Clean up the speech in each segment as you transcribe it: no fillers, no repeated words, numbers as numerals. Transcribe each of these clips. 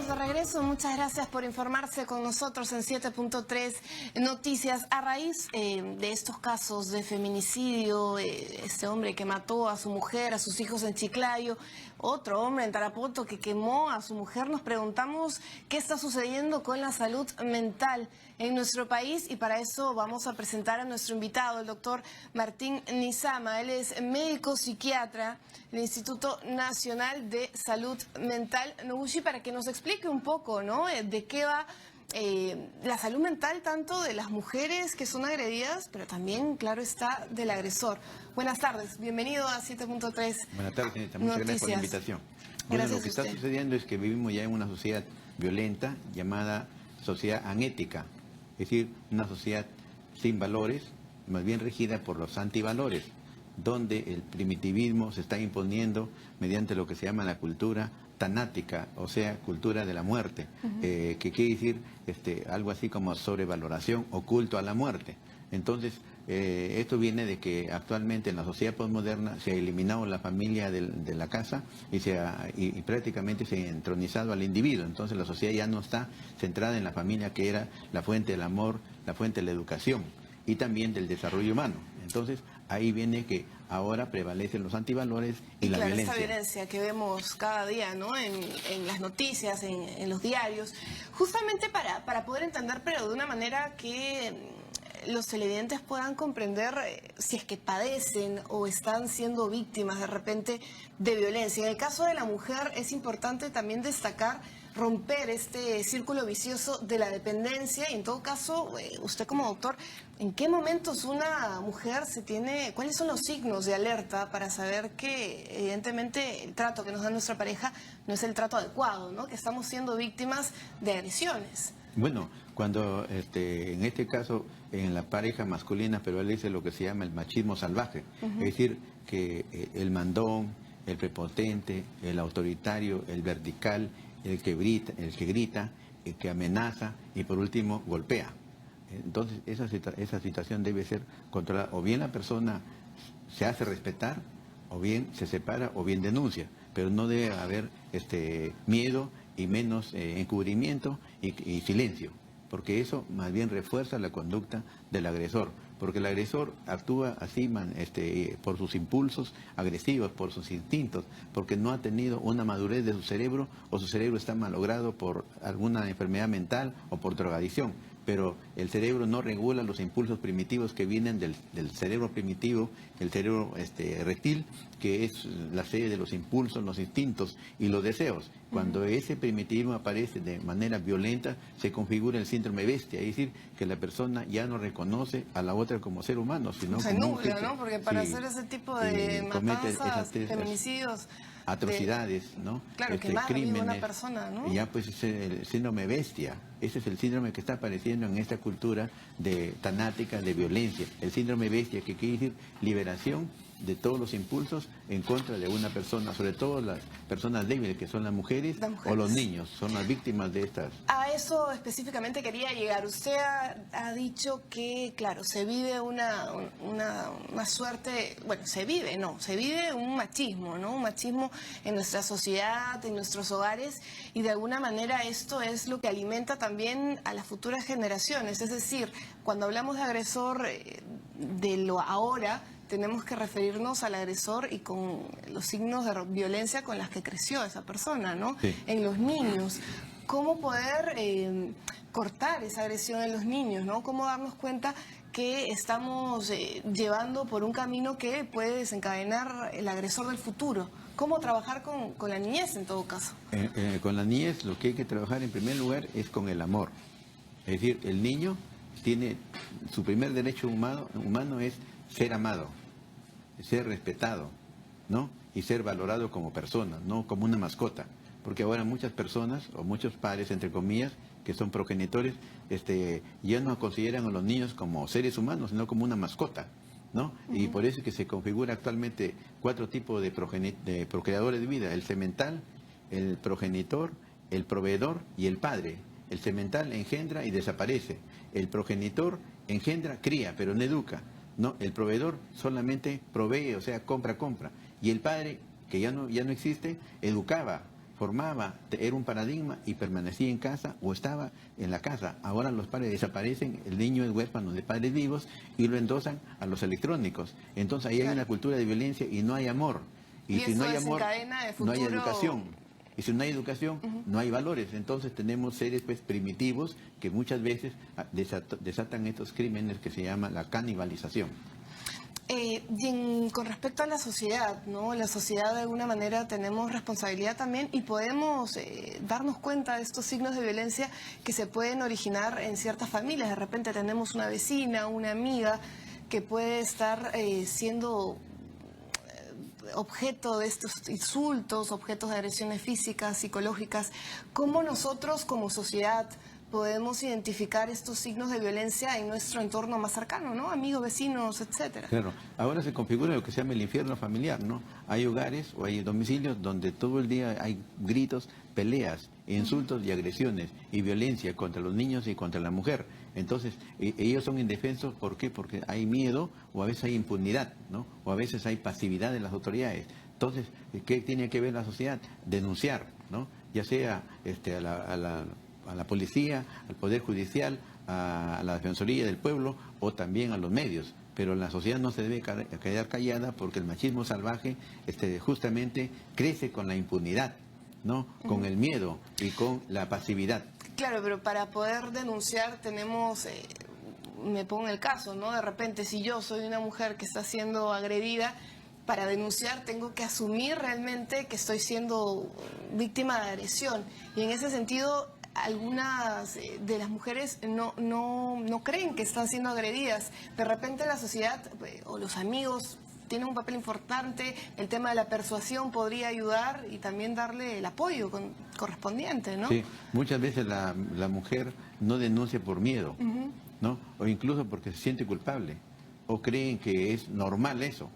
Estamos de regreso, muchas gracias por informarse con nosotros en 7.3 Noticias. A raíz de estos casos de feminicidio, este hombre que mató a su mujer, a sus hijos en Chiclayo, otro hombre en Tarapoto que quemó a su mujer, nos preguntamos qué está sucediendo con la salud mental en nuestro país, y para eso vamos a presentar a nuestro invitado, el doctor Martín Nizama. Él es médico psiquiatra del Instituto Nacional de Salud Mental, Noguchi, para que nos explique un poco, ¿no?, de qué va la salud mental, tanto de las mujeres que son agredidas, pero también, claro está, del agresor. Buenas tardes, bienvenido a 7.3. Buenas tardes, señorita. Muchas gracias por la invitación. Bueno, Gracias lo que está sucediendo es que vivimos ya en una sociedad violenta llamada sociedad anética, es decir, una sociedad sin valores, más bien regida por los antivalores, donde el primitivismo se está imponiendo mediante lo que se llama la cultura tanática, o sea, cultura de la muerte, que quiere decir algo así como sobrevaloración o culto a la muerte. Entonces, esto viene de que actualmente en la sociedad postmoderna se ha eliminado la familia de la casa y prácticamente se ha entronizado al individuo. Entonces la sociedad ya no está centrada en la familia, que era la fuente del amor, la fuente de la educación y también del desarrollo humano. Entonces ahí viene que ahora prevalecen los antivalores y la violencia. Esta violencia que vemos cada día, ¿no?, en las noticias, en los diarios, justamente para poder entender, pero de una manera que los televidentes puedan comprender si es que padecen o están siendo víctimas de repente de violencia. En el caso de la mujer es importante también destacar, romper este círculo vicioso de la dependencia, y en todo caso, usted como doctor, ¿en qué momentos una mujer cuáles son los signos de alerta para saber que evidentemente el trato que nos da nuestra pareja no es el trato adecuado, ¿no?, que estamos siendo víctimas de agresiones? Bueno, cuando en este caso en la pareja masculina prevalece lo que se llama el machismo salvaje, es decir, que el mandón, el prepotente, el autoritario, el vertical, el que grita, el que amenaza y por último golpea. Entonces esa situación debe ser controlada. O bien la persona se hace respetar, o bien se separa, o bien denuncia. Pero no debe haber miedo y menos encubrimiento y silencio, porque eso más bien refuerza la conducta del agresor, porque el agresor actúa así por sus impulsos agresivos, por sus instintos, porque no ha tenido una madurez de su cerebro, o su cerebro está malogrado por alguna enfermedad mental o por drogadicción. Pero el cerebro no regula los impulsos primitivos que vienen del cerebro primitivo, el cerebro reptil, que es la sede de los impulsos, los instintos y los deseos. Cuando ese primitivismo aparece de manera violenta, se configura el síndrome bestia, es decir, que la persona ya no reconoce a la otra como ser humano, sino se como nubla, ¿no? Porque para hacer ese tipo de matanzas, feminicidios, atrocidades, ¿no? Claro, que más vive una persona, ¿no? Y ya pues es el síndrome bestia. Ese es el síndrome que está apareciendo en esta cultura tanática de violencia. El síndrome bestia, que quiere decir liberación de todos los impulsos en contra de una persona, sobre todo las personas débiles, que son las mujeres o los niños, son las víctimas de estas. A eso específicamente quería llegar. Usted ha dicho que, claro, se vive una suerte, bueno, se vive un machismo, ¿no? Un machismo en nuestra sociedad, en nuestros hogares, y de alguna manera esto es lo que alimenta también a las futuras generaciones. Es decir, cuando hablamos de agresor, de lo ahora, tenemos que referirnos al agresor y con los signos de violencia con las que creció esa persona, ¿no? Sí. En los niños. ¿Cómo poder cortar esa agresión en los niños, ¿no? ¿Cómo darnos cuenta que estamos llevando por un camino que puede desencadenar el agresor del futuro? ¿Cómo trabajar con la niñez en todo caso? Con la niñez lo que hay que trabajar en primer lugar es con el amor. Es decir, el niño tiene su primer derecho humano es ser amado, ser respetado, ¿no? Y ser valorado como persona, no como una mascota. Porque ahora muchas personas, o muchos padres, entre comillas, que son progenitores, ya no consideran a los niños como seres humanos, sino como una mascota, ¿no? Y por eso es que se configura actualmente 4 tipos de procreadores de vida: el semental, el progenitor, el proveedor y el padre. El semental engendra y desaparece. El progenitor engendra, cría, pero no educa. No, el proveedor solamente provee, o sea, compra. Y el padre, que ya no existe, educaba, era un paradigma y permanecía en casa o estaba en la casa. Ahora los padres desaparecen, el niño es huérfano de padres vivos y lo endosan a los electrónicos. Entonces ahí hay una cultura de violencia y no hay amor. Y si no hay amor, no hay educación. Y si no hay educación, no hay valores. Entonces tenemos seres pues, primitivos que muchas veces desatan estos crímenes que se llama la canibalización. Con respecto a la sociedad, ¿no? La sociedad de alguna manera tenemos responsabilidad también y podemos darnos cuenta de estos signos de violencia que se pueden originar en ciertas familias. De repente tenemos una vecina, una amiga que puede estar siendo objeto de estos insultos, objetos de agresiones físicas, psicológicas. ¿Cómo nosotros como sociedad podemos identificar estos signos de violencia en nuestro entorno más cercano, ¿no? Amigos, vecinos, etcétera? Claro, ahora se configura lo que se llama el infierno familiar, ¿no? Hay hogares o hay domicilios donde todo el día hay gritos, peleas, insultos y agresiones y violencia contra los niños y contra la mujer. Entonces, ellos son indefensos, ¿por qué? Porque hay miedo o a veces hay impunidad, ¿no? O a veces hay pasividad de las autoridades. Entonces, ¿qué tiene que ver la sociedad? Denunciar, ¿no? Ya sea a la policía, al Poder Judicial, a la Defensoría del Pueblo o también a los medios. Pero la sociedad no se debe quedar callada porque el machismo salvaje justamente crece con la impunidad, ¿no? Con el miedo y con la pasividad. Claro, pero para poder denunciar tenemos, me pongo en el caso, ¿no? De repente, si yo soy una mujer que está siendo agredida, para denunciar tengo que asumir realmente que estoy siendo víctima de agresión. Y en ese sentido, algunas de las mujeres no creen que están siendo agredidas. De repente la sociedad o los amigos tienen un papel importante, el tema de la persuasión podría ayudar y también darle el apoyo correspondiente, ¿no? Sí, muchas veces la mujer no denuncia por miedo, ¿no? O incluso porque se siente culpable, o creen que es normal eso.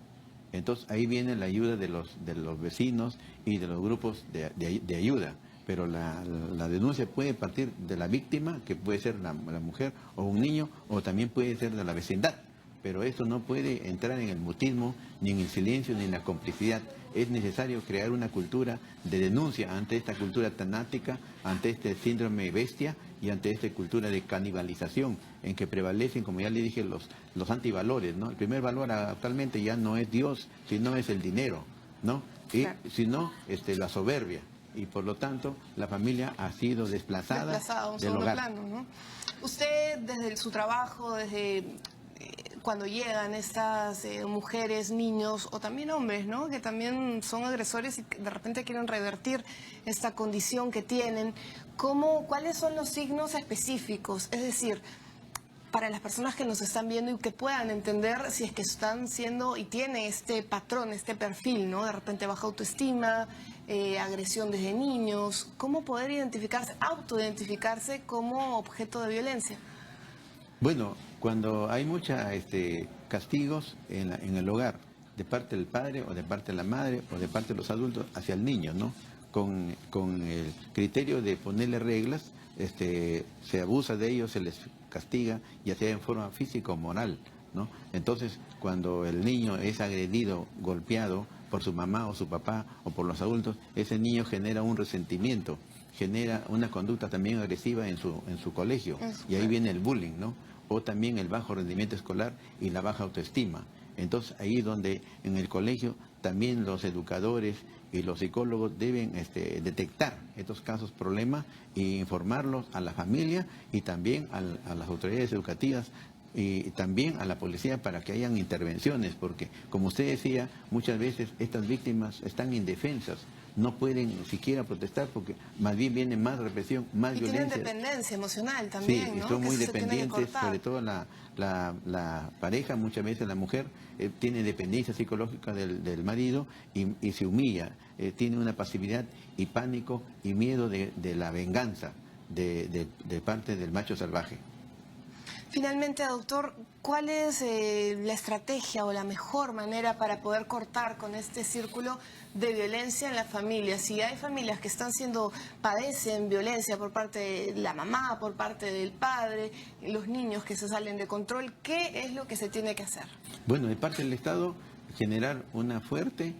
Entonces ahí viene la ayuda de los vecinos y de los grupos de ayuda. Pero la denuncia puede partir de la víctima, que puede ser la mujer o un niño, o también puede ser de la vecindad. Pero esto no puede entrar en el mutismo, ni en el silencio, ni en la complicidad. Es necesario crear una cultura de denuncia ante esta cultura tanática, ante este síndrome bestia y ante esta cultura de canibalización, en que prevalecen, como ya le dije, los antivalores, ¿no? El primer valor actualmente ya no es Dios, sino es el dinero, ¿no? Y sino la soberbia. Y por lo tanto la familia ha sido desplazada a un del segundo hogar. plano, ¿no? Usted desde su trabajo, desde cuando llegan estas mujeres, niños o también hombres, ¿no? Que también son agresores y de repente quieren revertir esta condición que tienen, ¿cuáles son los signos específicos? Es decir, para las personas que nos están viendo y que puedan entender si es que están siendo y tienen este patrón, este perfil, ¿no? De repente baja autoestima, agresión desde niños, ¿cómo poder autoidentificarse como objeto de violencia? Bueno, cuando hay muchos castigos en el hogar, de parte del padre o de parte de la madre o de parte de los adultos hacia el niño, ¿no? Con el criterio de ponerle reglas, se abusa de ellos, se les castiga, ya sea en forma física o moral, ¿no? Entonces, cuando el niño es agredido, golpeado por su mamá o su papá o por los adultos, ese niño genera un resentimiento, genera una conducta también agresiva en su colegio, y ahí viene el bullying, ¿no? O también el bajo rendimiento escolar y la baja autoestima. Entonces, ahí es donde en el colegio también los educadores y los psicólogos deben detectar estos casos problemas e informarlos a la familia y también a las autoridades educativas y también a la policía para que hayan intervenciones, porque como usted decía, muchas veces estas víctimas están indefensas, no pueden siquiera protestar porque más bien viene más represión, más violencia. Y tienen dependencia emocional también, sí, ¿no? son muy que dependientes, sobre todo la pareja, muchas veces la mujer tiene dependencia psicológica del marido y se humilla, tiene una pasividad y pánico y miedo de la venganza de parte del macho salvaje. Finalmente, doctor, ¿cuál es la estrategia o la mejor manera para poder cortar con este círculo de violencia en la familia? Si hay familias que padecen violencia por parte de la mamá, por parte del padre, los niños que se salen de control, ¿qué es lo que se tiene que hacer? Bueno, de parte del Estado, generar una fuerte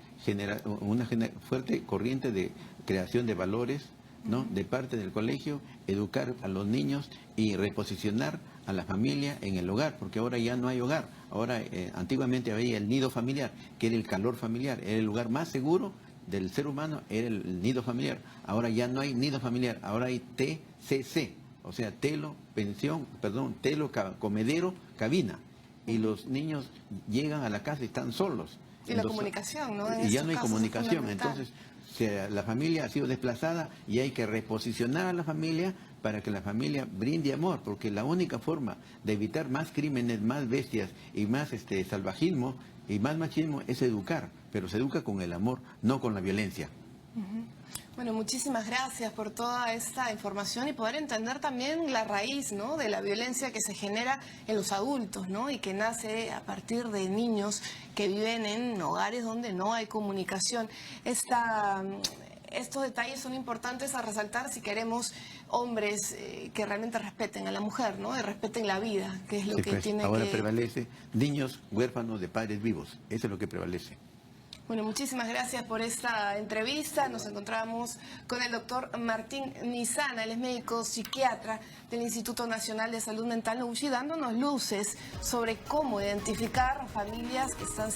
corriente de creación de valores, ¿no? De parte del colegio, educar a los niños y reposicionar a la familia en el hogar, porque ahora ya no hay hogar. Ahora, antiguamente había el nido familiar, que era el calor familiar, era el lugar más seguro del ser humano, era el nido familiar. Ahora ya no hay nido familiar, ahora hay TCC, o sea, telo, comedero, cabina. Y los niños llegan a la casa y están solos. Y la comunicación, ¿no? Y ya no hay comunicación, entonces la familia ha sido desplazada y hay que reposicionar a la familia para que la familia brinde amor, porque la única forma de evitar más crímenes, más bestias y más salvajismo y más machismo es educar, pero se educa con el amor, no con la violencia. Bueno, muchísimas gracias por toda esta información y poder entender también la raíz, ¿no?, de la violencia que se genera en los adultos, ¿no?, y que nace a partir de niños que viven en hogares donde no hay comunicación. Estos detalles son importantes a resaltar si queremos hombres que realmente respeten a la mujer, ¿no?, y respeten la vida, que es lo que pues, tiene ahora que... prevalece niños huérfanos de padres vivos, eso es lo que prevalece. Bueno, muchísimas gracias por esta entrevista. Nos encontramos con el doctor Martín Nizana, él es médico psiquiatra del Instituto Nacional de Salud Mental NUCHI, dándonos luces sobre cómo identificar familias que están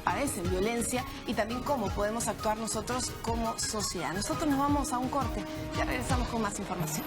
padecen violencia y también cómo podemos actuar nosotros como sociedad. Nosotros nos vamos a un corte, ya regresamos con más información.